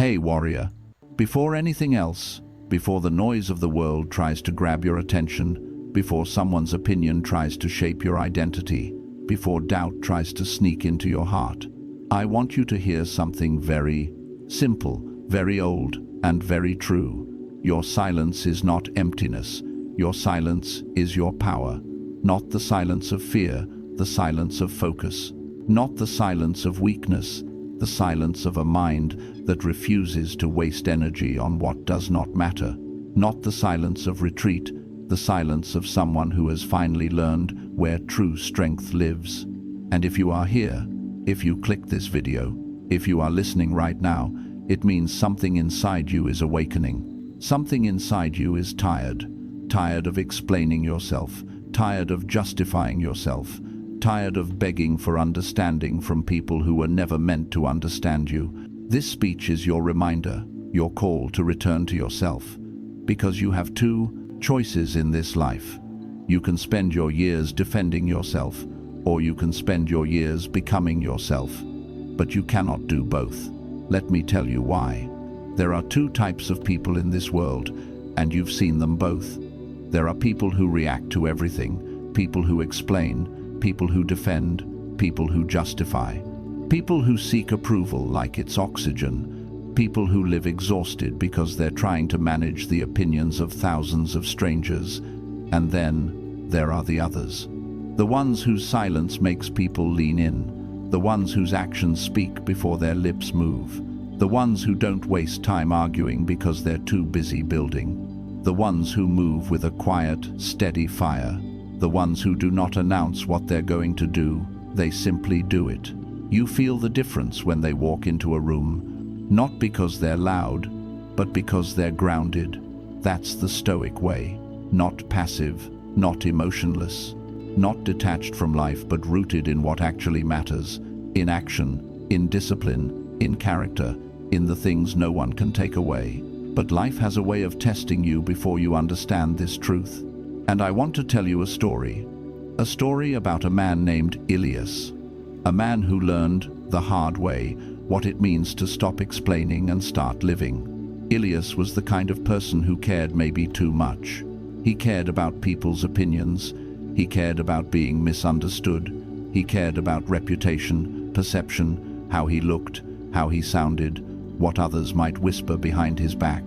Hey, warrior, before anything else, before the noise of the world tries to grab your attention, before someone's opinion tries to shape your identity, before doubt tries to sneak into your heart, I want you to hear something very simple, very old, and very true. Your silence is not emptiness. Your silence is your power. Not the silence of fear, the silence of focus. Not the silence of weakness, the silence of a mind that refuses to waste energy on what does not matter. Not the silence of retreat, the silence of someone who has finally learned where true strength lives. And if you are here, if you click this video, if you are listening right now, it means something inside you is awakening. Something inside you is tired. Tired of explaining yourself, tired of justifying yourself, tired of begging for understanding from people who were never meant to understand you. This speech is your reminder, your call to return to yourself. Because you have two choices in this life. You can spend your years defending yourself, or you can spend your years becoming yourself. But you cannot do both. Let me tell you why. There are two types of people in this world, and you've seen them both. There are people who react to everything, people who explain, people who defend, people who justify, people who seek approval like it's oxygen, people who live exhausted because they're trying to manage the opinions of thousands of strangers. And then there are the others. The ones whose silence makes people lean in, the ones whose actions speak before their lips move, the ones who don't waste time arguing because they're too busy building, the ones who move with a quiet, steady fire, the ones who do not announce what they're going to do, they simply do it. You feel the difference when they walk into a room, not because they're loud, but because they're grounded. That's the Stoic way, not passive, not emotionless, not detached from life but rooted in what actually matters, in action, in discipline, in character, in the things no one can take away. But life has a way of testing you before you understand this truth. And I want to tell you a story about a man named Aurelius, a man who learned the hard way what it means to stop explaining and start living. Aurelius was the kind of person who cared maybe too much. He cared about people's opinions. He cared about being misunderstood. He cared about reputation, perception, how he looked, how he sounded, what others might whisper behind his back.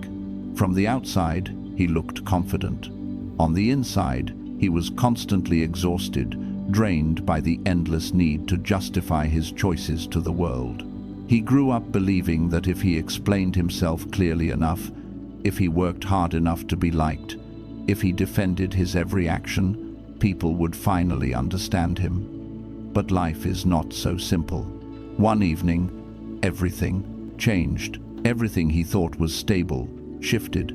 From the outside, he looked confident. On the inside, he was constantly exhausted, drained by the endless need to justify his choices to the world. He grew up believing that if he explained himself clearly enough, if he worked hard enough to be liked, if he defended his every action, people would finally understand him. But life is not so simple. One evening, everything changed. Everything he thought was stable shifted.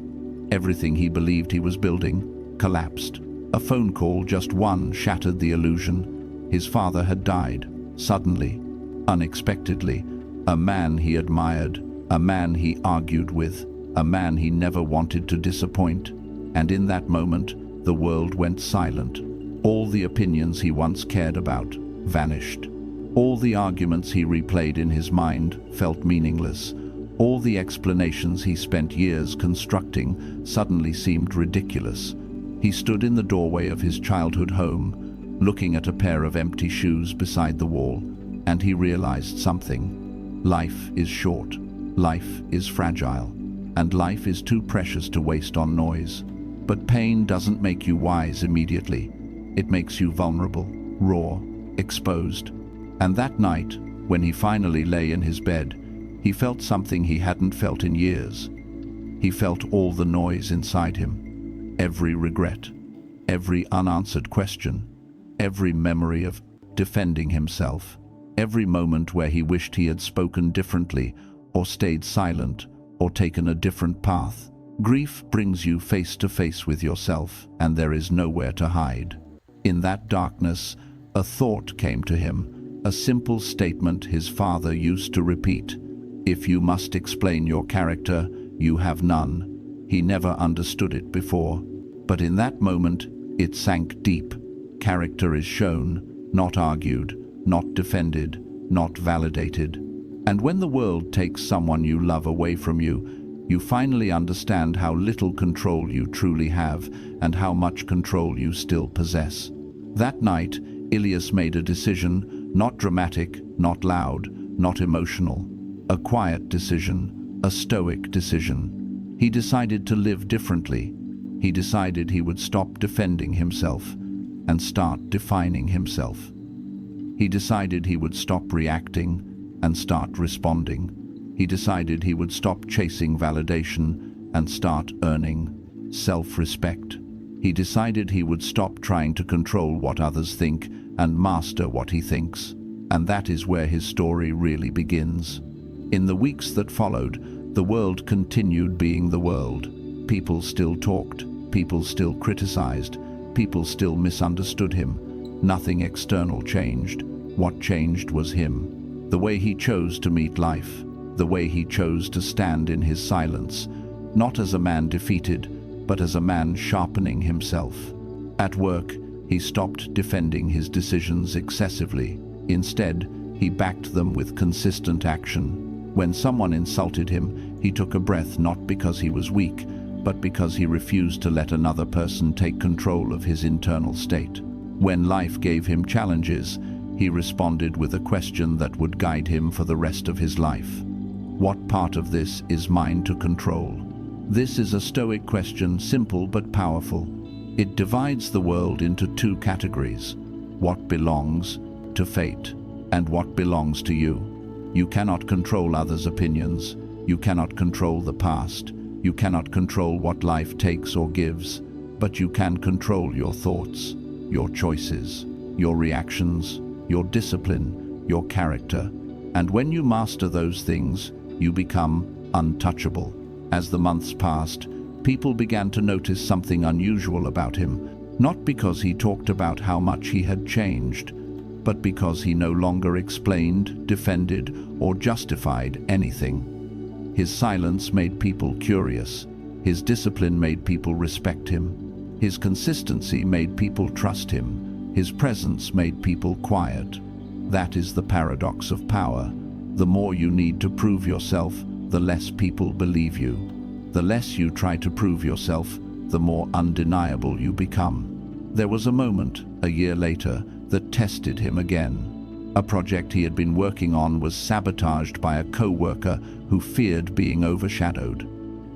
Everything he believed he was building collapsed. A phone call, just one, shattered the illusion. His father had died, suddenly, unexpectedly. A man he admired, a man he argued with, a man he never wanted to disappoint. And in that moment, the world went silent. All the opinions he once cared about vanished. All the arguments he replayed in his mind felt meaningless. All the explanations he spent years constructing suddenly seemed ridiculous. He stood in the doorway of his childhood home, looking at a pair of empty shoes beside the wall, and he realized something. Life is short, life is fragile, and life is too precious to waste on noise. But pain doesn't make you wise immediately. It makes you vulnerable, raw, exposed. And that night, when he finally lay in his bed, he felt something he hadn't felt in years. He felt all the noise inside him, every regret, every unanswered question, every memory of defending himself, every moment where he wished he had spoken differently, or stayed silent, or taken a different path. Grief brings you face to face with yourself, and there is nowhere to hide. In that darkness, a thought came to him. A simple statement his father used to repeat: "If you must explain your character, you have none." He never understood it before, but in that moment, it sank deep. Character is shown, not argued, not defended, not validated. And when the world takes someone you love away from you, you finally understand how little control you truly have and how much control you still possess. That night, Aurelius made a decision, not dramatic, not loud, not emotional. A quiet decision, a stoic decision. He decided to live differently. He decided he would stop defending himself and start defining himself. He decided he would stop reacting and start responding. He decided he would stop chasing validation and start earning self-respect. He decided he would stop trying to control what others think and master what he thinks. And that is where his story really begins. In the weeks that followed, the world continued being the world. People still talked, people still criticized, people still misunderstood him. Nothing external changed. What changed was him. The way he chose to meet life, the way he chose to stand in his silence, not as a man defeated, but as a man sharpening himself. At work, he stopped defending his decisions excessively. Instead, he backed them with consistent action. When someone insulted him, he took a breath not because he was weak, but because he refused to let another person take control of his internal state. When life gave him challenges, he responded with a question that would guide him for the rest of his life. What part of this is mine to control? This is a Stoic question, simple but powerful. It divides the world into two categories: what belongs to fate and what belongs to you. You cannot control others' opinions. You cannot control the past. You cannot control what life takes or gives, but you can control your thoughts, your choices, your reactions, your discipline, your character. And when you master those things, you become untouchable. As the months passed, people began to notice something unusual about him, not because he talked about how much he had changed, but because he no longer explained, defended, or justified anything. His silence made people curious. His discipline made people respect him. His consistency made people trust him. His presence made people quiet. That is the paradox of power. The more you need to prove yourself, the less people believe you. The less you try to prove yourself, the more undeniable you become. There was a moment, a year later, that tested him again. A project he had been working on was sabotaged by a co-worker who feared being overshadowed.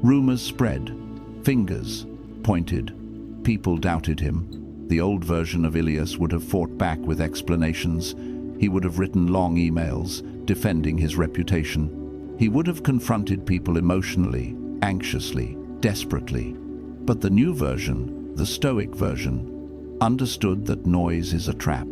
Rumors spread. Fingers pointed. People doubted him. The old version of Aurelius would have fought back with explanations. He would have written long emails, defending his reputation. He would have confronted people emotionally, anxiously, desperately. But the new version, the Stoic version, understood that noise is a trap.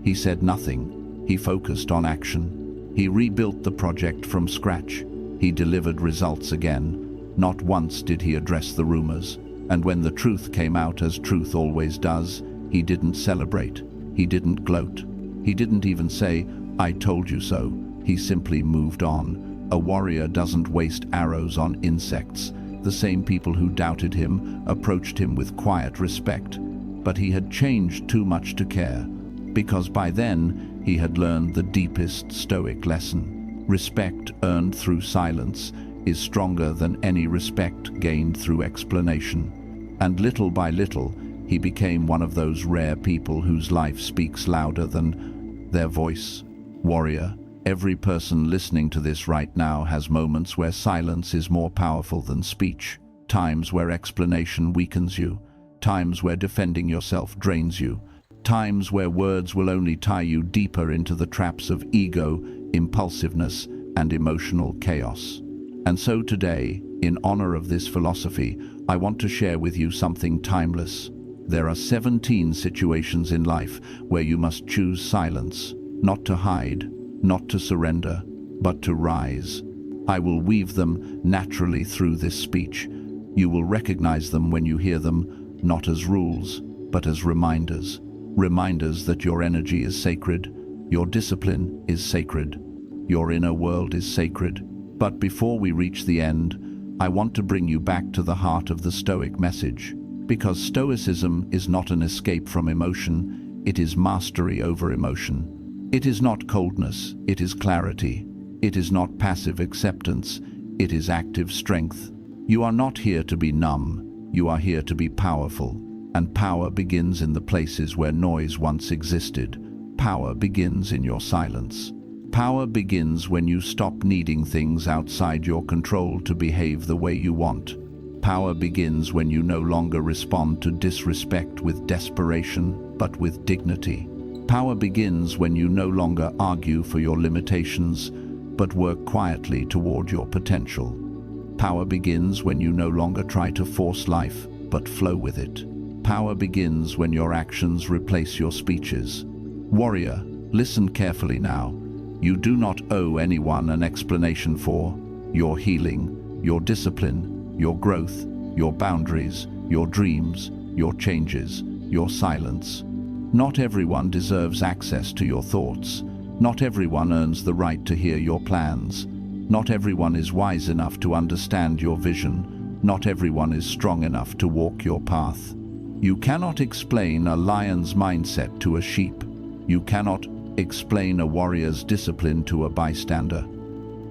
He said nothing. He focused on action. He rebuilt the project from scratch. He delivered results again. Not once did he address the rumors. And when the truth came out, as truth always does, he didn't celebrate. He didn't gloat. He didn't even say, "I told you so." He simply moved on. A warrior doesn't waste arrows on insects. The same people who doubted him approached him with quiet respect. But he had changed too much to care, because by then he had learned the deepest Stoic lesson. Respect earned through silence is stronger than any respect gained through explanation. And little by little, he became one of those rare people whose life speaks louder than their voice. Warrior, every person listening to this right now has moments where silence is more powerful than speech, times where explanation weakens you, times where defending yourself drains you, times where words will only tie you deeper into the traps of ego, impulsiveness, and emotional chaos. And so today, in honor of this philosophy, I want to share with you something timeless. There are 17 situations in life where you must choose silence, not to hide, not to surrender, but to rise. I will weave them naturally through this speech. You will recognize them when you hear them, not as rules, but as reminders. Reminders that your energy is sacred, your discipline is sacred, your inner world is sacred. But before we reach the end, I want to bring you back to the heart of the Stoic message. Because Stoicism is not an escape from emotion, it is mastery over emotion. It is not coldness, it is clarity. It is not passive acceptance, it is active strength. You are not here to be numb, you are here to be powerful. And power begins in the places where noise once existed. Power begins in your silence. Power begins when you stop needing things outside your control to behave the way you want. Power begins when you no longer respond to disrespect with desperation, but with dignity. Power begins when you no longer argue for your limitations, but work quietly toward your potential. Power begins when you no longer try to force life, but flow with it. Power begins when your actions replace your speeches. Warrior, listen carefully now. You do not owe anyone an explanation for your healing, your discipline, your growth, your boundaries, your dreams, your changes, your silence. Not everyone deserves access to your thoughts. Not everyone earns the right to hear your plans. Not everyone is wise enough to understand your vision. Not everyone is strong enough to walk your path. You cannot explain a lion's mindset to a sheep. You cannot explain a warrior's discipline to a bystander.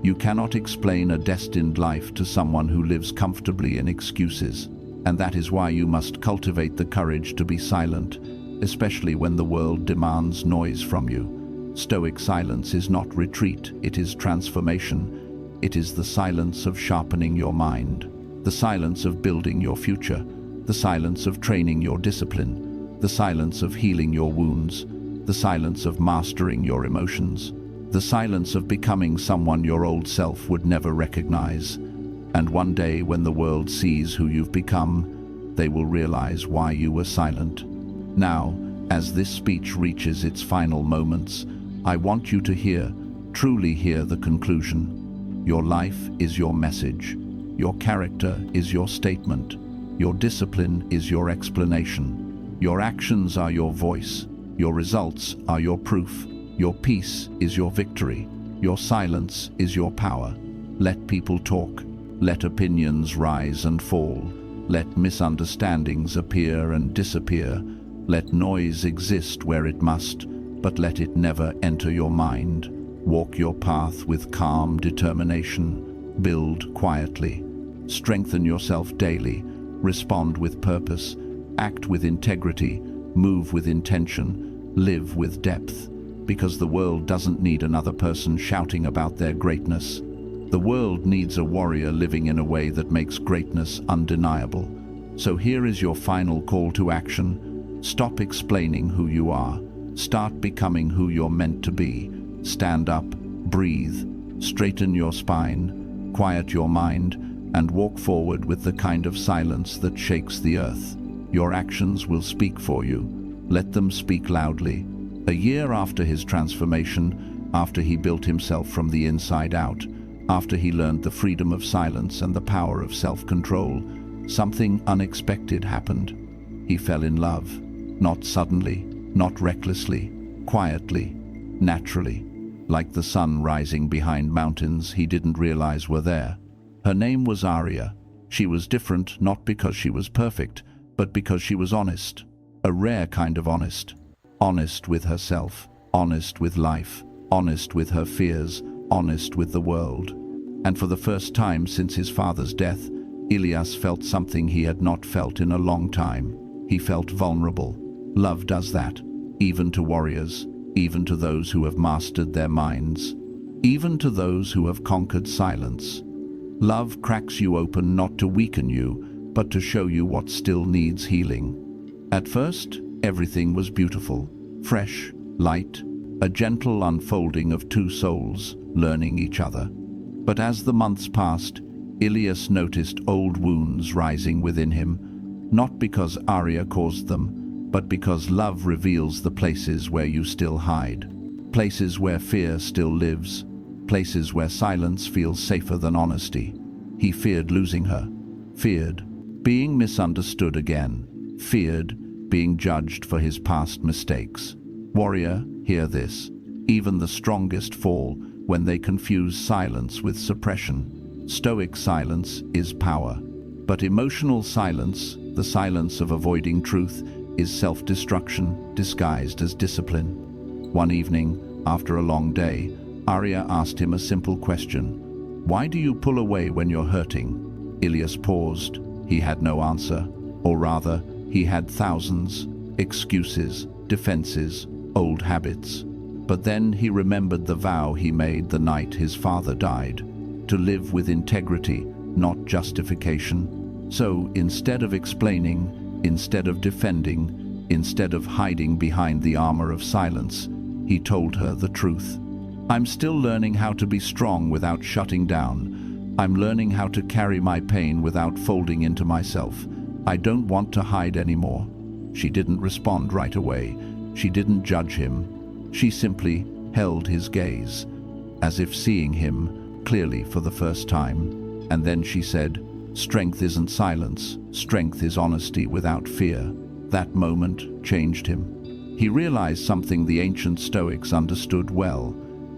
You cannot explain a destined life to someone who lives comfortably in excuses. And that is why you must cultivate the courage to be silent, especially when the world demands noise from you. Stoic silence is not retreat, it is transformation. It is the silence of sharpening your mind, the silence of building your future, the silence of training your discipline, the silence of healing your wounds, the silence of mastering your emotions, the silence of becoming someone your old self would never recognize. And one day, when the world sees who you've become, they will realize why you were silent. Now, as this speech reaches its final moments, I want you to hear, truly hear the conclusion. Your life is your message. Your character is your statement. Your discipline is your explanation. Your actions are your voice. Your results are your proof. Your peace is your victory. Your silence is your power. Let people talk. Let opinions rise and fall. Let misunderstandings appear and disappear. Let noise exist where it must, but let it never enter your mind. Walk your path with calm determination. Build quietly. Strengthen yourself daily. Respond with purpose. Act with integrity. Move with intention. Live with depth. Because the world doesn't need another person shouting about their greatness. The world needs a warrior living in a way that makes greatness undeniable. So here is your final call to action. Stop explaining who you are. Start becoming who you're meant to be. Stand up, breathe, straighten your spine, quiet your mind, and walk forward with the kind of silence that shakes the earth. Your actions will speak for you. Let them speak loudly. A year after his transformation, after he built himself from the inside out, after he learned the freedom of silence and the power of self-control, something unexpected happened. He fell in love. Not suddenly, not recklessly, quietly, naturally. Like the sun rising behind mountains he didn't realize were there. Her name was Aria. She was different not because she was perfect, but because she was honest. A rare kind of honest. Honest with herself, honest with life, honest with her fears, honest with the world. And for the first time since his father's death, Ilias felt something he had not felt in a long time. He felt vulnerable. Love does that, even to warriors, even to those who have mastered their minds, even to those who have conquered silence. Love cracks you open not to weaken you, but to show you what still needs healing. At first, everything was beautiful, fresh, light, a gentle unfolding of two souls learning each other. But as the months passed, Ilias noticed old wounds rising within him, not because Aria caused them, but because love reveals the places where you still hide, places where fear still lives, places where silence feels safer than honesty. He feared losing her, feared being misunderstood again, feared being judged for his past mistakes. Warrior, hear this. Even the strongest fall when they confuse silence with suppression. Stoic silence is power, but emotional silence, the silence of avoiding truth, is self-destruction disguised as discipline. One evening, after a long day, Arya asked him a simple question. Why do you pull away when you're hurting? Ilias paused. He had no answer, or rather, he had thousands, excuses, defenses, old habits. But then he remembered the vow he made the night his father died, to live with integrity, not justification. So instead of explaining, instead of defending, instead of hiding behind the armor of silence, he told her the truth. I'm still learning how to be strong without shutting down. I'm learning how to carry my pain without folding into myself. I don't want to hide anymore. She didn't respond right away. She didn't judge him. She simply held his gaze, as if seeing him clearly for the first time. And then she said, "Strength isn't silence. Strength is honesty without fear." That moment changed him. He realized something the ancient Stoics understood well.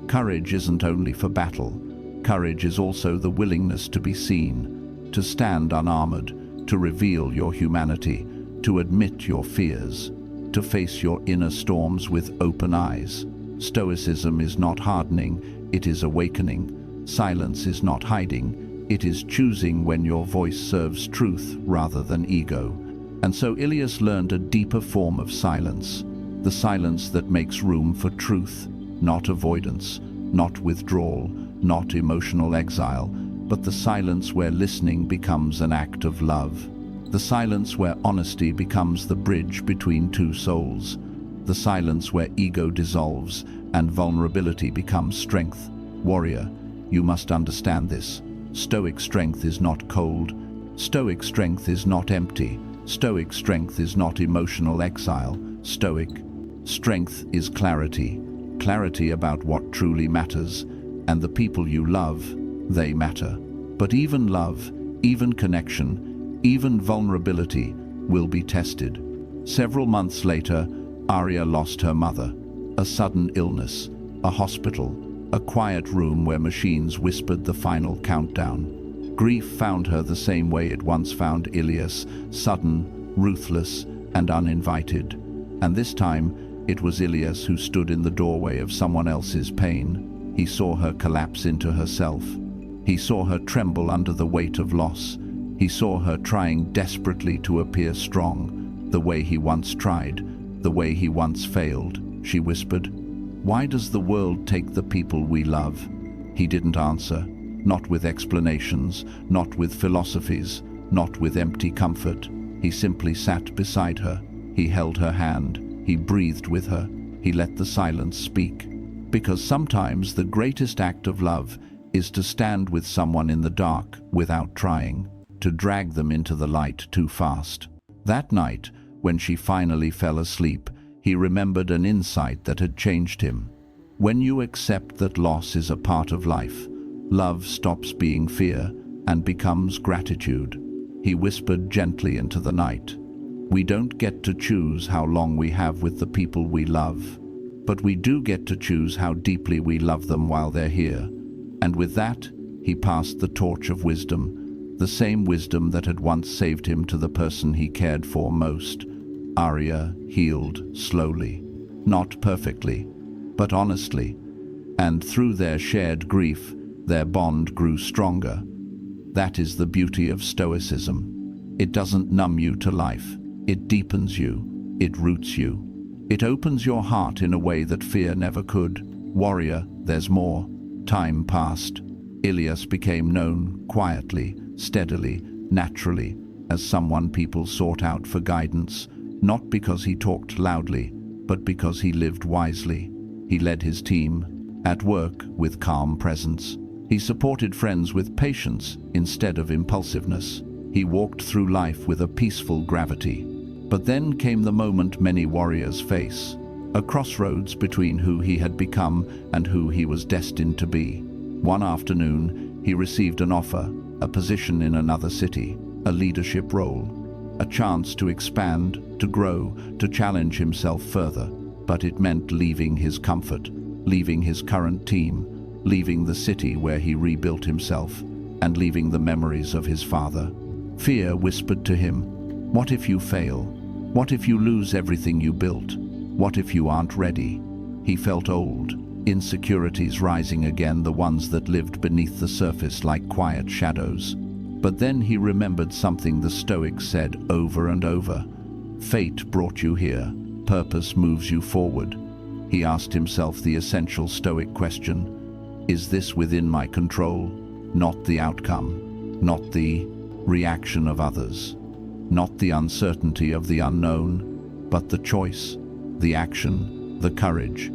Courage isn't only for battle. Courage is also the willingness to be seen, to stand unarmored, to reveal your humanity, to admit your fears, to face your inner storms with open eyes. Stoicism is not hardening, it is awakening. Silence is not hiding, it is choosing when your voice serves truth rather than ego. And so Ilias learned a deeper form of silence, the silence that makes room for truth, not avoidance, not withdrawal, not emotional exile, but the silence where listening becomes an act of love. The silence where honesty becomes the bridge between two souls. The silence where ego dissolves and vulnerability becomes strength. Warrior, you must understand this. Stoic strength is not cold. Stoic strength is not empty. Stoic strength is not emotional exile. Stoic strength is clarity. Clarity about what truly matters, and the people you love, they matter. But even love, even connection, even vulnerability will be tested. Several months later, Arya lost her mother. A sudden illness, a hospital, a quiet room where machines whispered the final countdown. Grief found her the same way it once found Ilias, sudden, ruthless, and uninvited. And this time, it was Ilias who stood in the doorway of someone else's pain. He saw her collapse into herself. He saw her tremble under the weight of loss. He saw her trying desperately to appear strong, the way he once tried, the way he once failed. She whispered, "Why does the world take the people we love?" He didn't answer, not with explanations, not with philosophies, not with empty comfort. He simply sat beside her. He held her hand. He breathed with her. He let the silence speak. Because sometimes the greatest act of love is to stand with someone in the dark without trying, to drag them into the light too fast. That night, when she finally fell asleep, he remembered an insight that had changed him. When you accept that loss is a part of life, love stops being fear and becomes gratitude. He whispered gently into the night, "We don't get to choose how long we have with the people we love, but we do get to choose how deeply we love them while they're here." And with that, he passed the torch of wisdom, the same wisdom that had once saved him to the person he cared for most. Arya healed slowly, not perfectly, but honestly, and through their shared grief, their bond grew stronger. That is the beauty of Stoicism. It doesn't numb you to life. It deepens you. It roots you. It opens your heart in a way that fear never could. Warrior, there's more. Time passed. Ilias became known quietly, steadily, naturally, as someone people sought out for guidance, not because he talked loudly, but because he lived wisely. He led his team, at work with calm presence. He supported friends with patience instead of impulsiveness. He walked through life with a peaceful gravity. But then came the moment many warriors face, a crossroads between who he had become and who he was destined to be. One afternoon, he received an offer, a position in another city, a leadership role, a chance to expand, to grow, to challenge himself further. But it meant leaving his comfort, leaving his current team, leaving the city where he rebuilt himself, and leaving the memories of his father. Fear whispered to him, "What if you fail? What if you lose everything you built? What if you aren't ready?" He felt old. insecurities rising again, the ones that lived beneath the surface like quiet shadows. But then he remembered something the Stoics said over and over. Fate brought you here. Purpose moves you forward. He asked himself the essential Stoic question: is this within my control? Not the outcome, not the reaction of others, not the uncertainty of the unknown, but the choice, the action, the courage.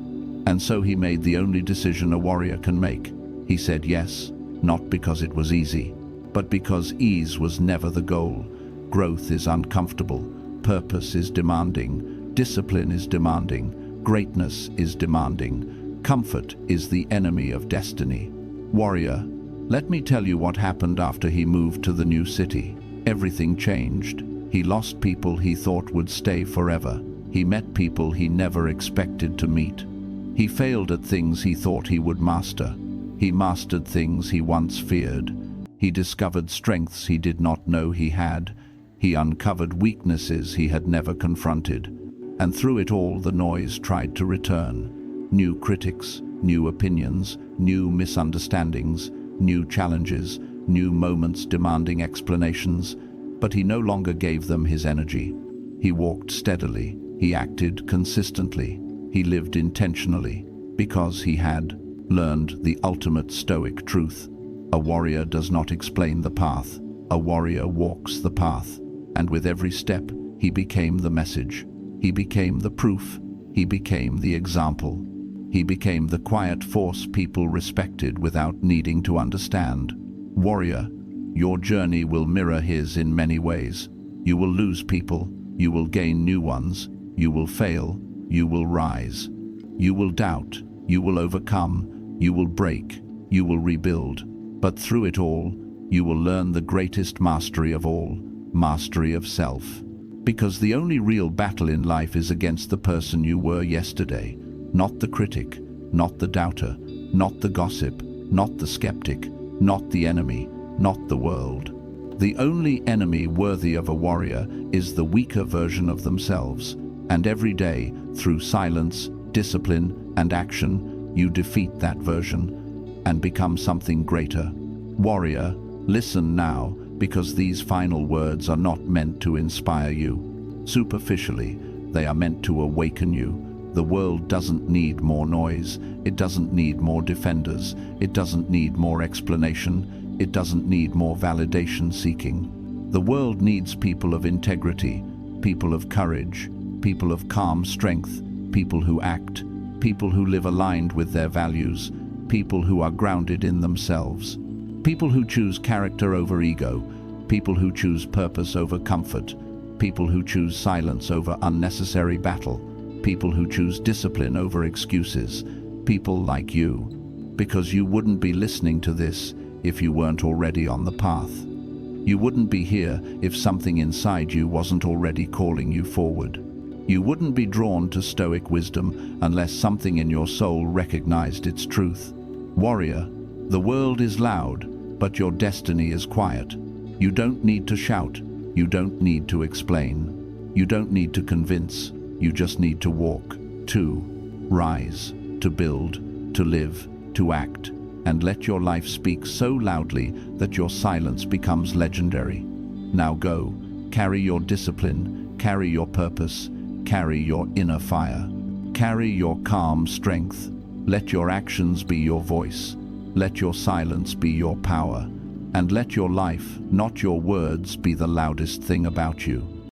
And so he made the only decision a warrior can make. He said yes, not because it was easy, but because ease was never the goal. Growth is uncomfortable, purpose is demanding, discipline is demanding, greatness is demanding, comfort is the enemy of destiny. Warrior, let me tell you what happened after he moved to the new city. Everything changed. He lost people he thought would stay forever. He met people he never expected to meet. He failed at things he thought he would master. He mastered things he once feared. He discovered strengths he did not know he had. He uncovered weaknesses he had never confronted. And through it all, the noise tried to return. New critics, new opinions, new misunderstandings, new challenges, new moments demanding explanations. But he no longer gave them his energy. He walked steadily. He acted consistently. He lived intentionally, because he had learned the ultimate Stoic truth. A warrior does not explain the path. A warrior walks the path. And with every step, he became the message. He became the proof. He became the example. He became the quiet force people respected without needing to understand. Warrior, your journey will mirror his in many ways. You will lose people. You will gain new ones. You will fail. You will rise. You will doubt. You will overcome. You will break. You will rebuild. But through it all, you will learn the greatest mastery of all, mastery of self. Because the only real battle in life is against the person you were yesterday, not the critic, not the doubter, not the gossip, not the skeptic, not the enemy, not the world. The only enemy worthy of a warrior is the weaker version of themselves. And every day, through silence, discipline, and action, you defeat that version and become something greater. Warrior, listen now, because these final words are not meant to inspire you. Superficially, they are meant to awaken you. The world doesn't need more noise. It doesn't need more defenders. It doesn't need more explanation. It doesn't need more validation seeking. The world needs people of integrity, people of courage, people of calm strength, people who act, people who live aligned with their values, people who are grounded in themselves, people who choose character over ego, people who choose purpose over comfort, people who choose silence over unnecessary battle, people who choose discipline over excuses, people like you, because you wouldn't be listening to this if you weren't already on the path. You wouldn't be here if something inside you wasn't already calling you forward. You wouldn't be drawn to Stoic wisdom unless something in your soul recognized its truth. Warrior, the world is loud, but your destiny is quiet. You don't need to shout. You don't need to explain. You don't need to convince. You just need to walk, to rise, to build, to live, to act, and let your life speak so loudly that your silence becomes legendary. Now go, carry your discipline, carry your purpose, carry your inner fire. Carry your calm strength. Let your actions be your voice. Let your silence be your power. And let your life, not your words, be the loudest thing about you.